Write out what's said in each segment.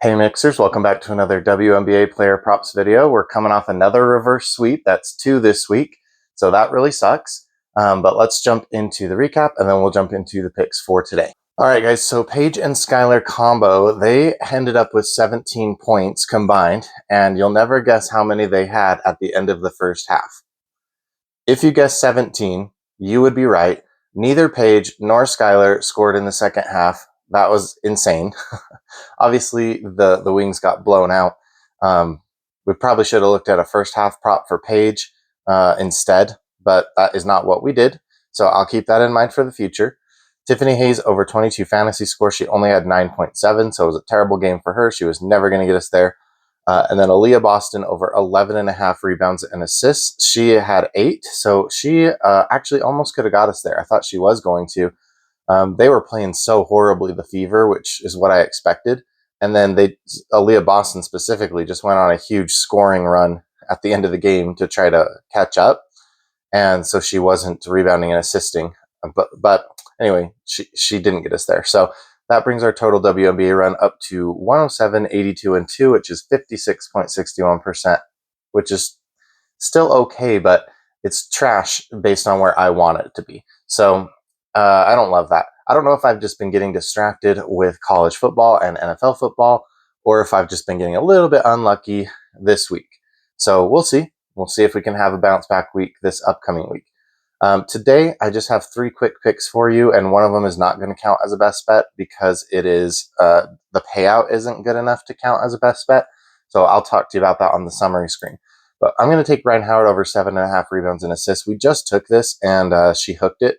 Hey Mixers, welcome back to another WNBA player props video. We're coming off another reverse sweep. That's 2 this week, so that really sucks. But let's jump into the recap, and then we'll jump into the picks for today. All right, guys, so Paige and Skylar combo, they ended up with 17 points combined, and you'll never guess how many they had at the end of the first half. If you guessed 17, you would be right. Neither Paige nor Skylar scored in the second half. That was insane. Obviously, the Wings got blown out. We probably should have looked at a first half prop for Paige instead, but that is not what we did. So I'll keep that in mind for the future. Tiffany Hayes over 22 fantasy score. She only had 9.7, so it was a terrible game for her. She was never going to get us there. And then Aaliyah Boston over 11.5 rebounds and assists. She had 8, so she actually almost could have got us there. I thought she was going to. They were playing so horribly, the Fever, which is what I expected. And then Aaliyah Boston specifically just went on a huge scoring run at the end of the game to try to catch up. And so she wasn't rebounding and assisting. But anyway, she didn't get us there. So that brings our total WNBA run up to 107, 82, and 2, which is 56.61%, which is still okay, but it's trash based on where I want it to be. So I don't love that. I don't know if I've just been getting distracted with college football and NFL football, or if I've just been getting a little bit unlucky this week. So we'll see. We'll see if we can have a bounce back week this upcoming week. Today, I just have 3 quick picks for you, and one of them is not going to count as a best bet because it is the payout isn't good enough to count as a best bet. So I'll talk to you about that on the summary screen. But I'm going to take Ryan Howard over 7.5 rebounds and assists. We just took this, and she hooked it.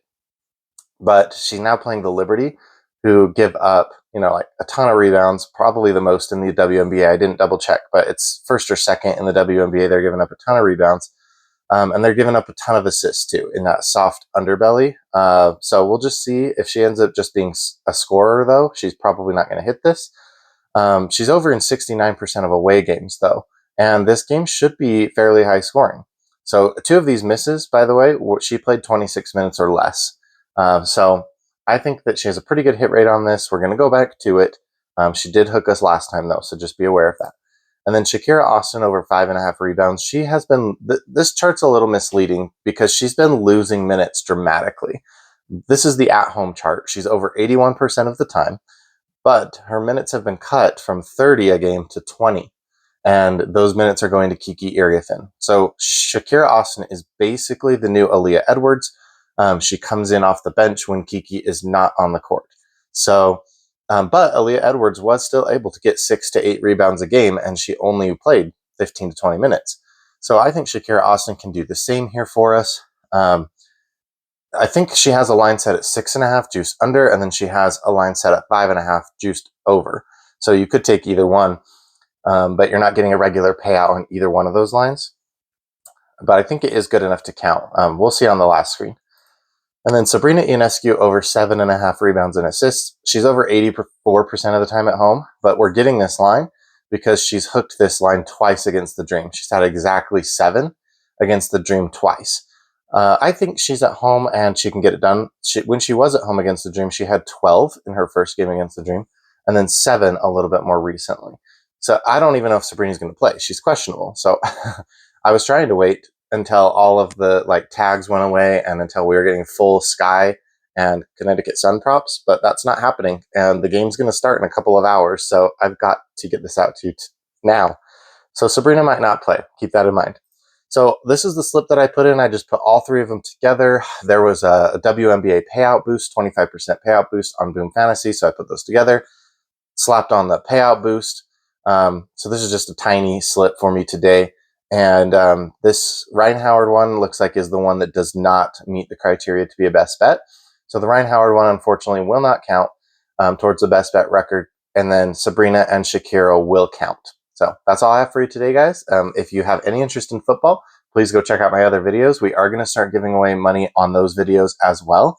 But she's now playing the Liberty, who give up, like a ton of rebounds, probably the most in the WNBA. I didn't double check, but it's first or second in the WNBA. They're giving up a ton of rebounds, and they're giving up a ton of assists too in that soft underbelly. So we'll just see if she ends up just being a scorer, though. She's probably not going to hit this. She's over in 69% of away games, though, and this game should be fairly high scoring. So 2 of these misses, by the way, she played 26 minutes or less. So I think that she has a pretty good hit rate on this. We're going to go back to it. She did hook us last time, though, so just be aware of that. And then Shakira Austin over 5.5 rebounds. She has been, this chart's a little misleading because she's been losing minutes dramatically. This is the at-home chart. She's over 81% of the time, but her minutes have been cut from 30 a game to 20. And those minutes are going to Kiki Iriafen. So Shakira Austin is basically the new Aaliyah Edwards. She comes in off the bench when Kiki is not on the court. So, but Aaliyah Edwards was still able to get 6 to 8 rebounds a game, and she only played 15 to 20 minutes. So I think Shakira Austin can do the same here for us. I think she has a line set at 6.5 juiced under, and then she has a line set at 5.5 juiced over. So you could take either one, but you're not getting a regular payout on either one of those lines. But I think it is good enough to count. We'll see on the last screen. And then Sabrina Ionescu over 7.5 rebounds and assists. She's over 84% of the time at home, but we're getting this line because she's hooked this line twice against the Dream. She's had exactly 7 against the Dream twice. I think she's at home and she can get it done. When she was at home against the Dream, she had 12 in her first game against the Dream, and then 7 a little bit more recently. So I don't even know if Sabrina's going to play. She's questionable. So I was trying to wait until all of the tags went away and until we were getting full Sky and Connecticut Sun props, but that's not happening. And the game's going to start in a couple of hours, so I've got to get this out to you now. So Sabrina might not play. Keep that in mind. So this is the slip that I put in. I just put all 3 of them together. There was a WNBA payout boost, 25% payout boost on Boom Fantasy, so I put those together, slapped on the payout boost. So this is just a tiny slip for me today. And this Ryan Howard one looks like is the one that does not meet the criteria to be a best bet. So the Ryan Howard one, unfortunately, will not count towards the best bet record. And then Sabrina and Shakira will count. So that's all I have for you today, guys. If you have any interest in football, please go check out my other videos. We are going to start giving away money on those videos as well.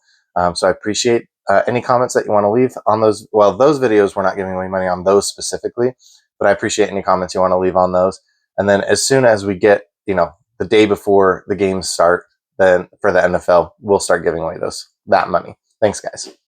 So I appreciate any comments that you want to leave on those. Well, those videos, we're not giving away money on those specifically, but I appreciate any comments you want to leave on those. And then as soon as we get, the day before the games start, then for the NFL, we'll start giving away that money. Thanks, guys.